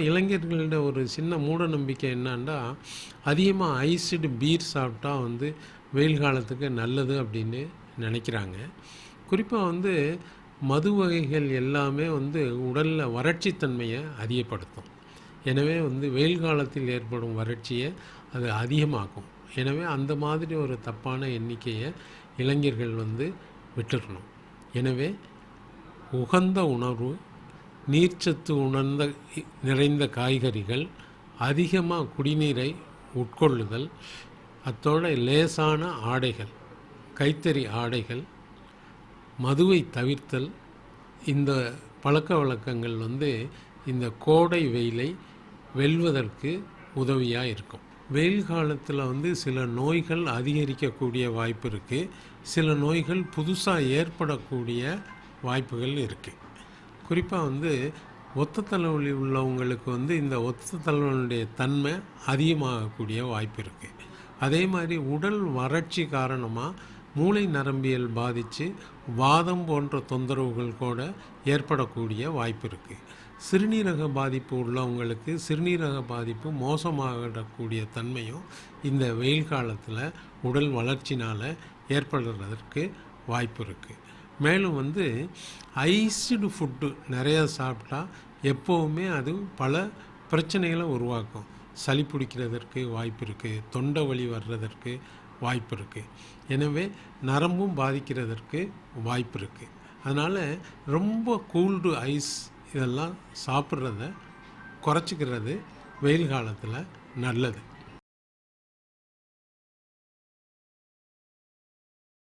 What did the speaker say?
இளைஞர்களிட ஒரு சின்ன மூட நம்பிக்கை என்னன்னா, அதிகமாக ஐஸ்டு பீர் சாப்பிட்டா வந்து வெயில் காலத்துக்கு நல்லது அப்படின்னு நினைக்கிறாங்க. குறிப்பாக வந்து மது வகைகள் எல்லாமே வந்து உடலில் வறட்சித்தன்மையை அதிகப்படுத்தும். எனவே வந்து வெயில் காலத்தில் ஏற்படும் வறட்சியை அது அதிகமாக்கும். எனவே அந்த மாதிரி ஒரு தப்பான எண்ணிக்கையை இளைஞர்கள் வந்து விட்டுறணும். எனவே உகந்த உணவு, நீர்ச்சத்து நிறைந்த காய்கறிகள், அதிகமாக குடிநீரை உட்கொள்ளுதல், அத்தோட லேசான ஆடைகள், கைத்தறி ஆடைகள், மதுவை தவிர்த்தல், இந்த பழக்க வழக்கங்கள் வந்து இந்த கோடை வெயிலை வெல்வதற்கு உதவியாக இருக்கும். வெயில் காலத்தில் வந்து சில நோய்கள் அதிகரிக்கக்கூடிய வாய்ப்பு இருக்குது. சில நோய்கள் புதுசாக ஏற்படக்கூடிய வாய்ப்புகள் இருக்குது. குறிப்பாக வந்து ஒத்த தலைவலி உள்ளவங்களுக்கு வந்து இந்த ஒத்த தலைவலியுடைய தன்மை அதிகமாகக்கூடிய வாய்ப்பு இருக்குது. அதே மாதிரி உடல் வறட்சி காரணமாக மூளை நரம்பியல் பாதித்து வாதம் போன்ற தொந்தரவுகள் கூட ஏற்படக்கூடிய வாய்ப்பு இருக்குது. சிறுநீரக பாதிப்பு உள்ளவங்களுக்கு சிறுநீரக பாதிப்பு மோசமாகக்கூடிய தன்மையும் இந்த வெயில் காலத்தில் உடல் வளர்ச்சினால் ஏற்படுறதற்கு வாய்ப்பு இருக்குது. மேலும் வந்து ஐஸ்டு ஃபுட்டு நிறையா சாப்பிட்டா எப்போவுமே அது பல பிரச்சனைகளை உருவாக்கும். சளி பிடிக்கிறதற்கு வாய்ப்பு இருக்குது, தொண்டை வலி வர்றதற்கு வாய்ப்பு இருக்குது. எனவே நரம்பும் பாதிக்கிறதற்கு வாய்ப்பு இருக்குது. அதனால் ரொம்ப கூல்டு ஐஸ் இதெல்லாம் சாப்பிட்றத குறைச்சிக்கிறது வெயில் காலத்தில் நல்லது.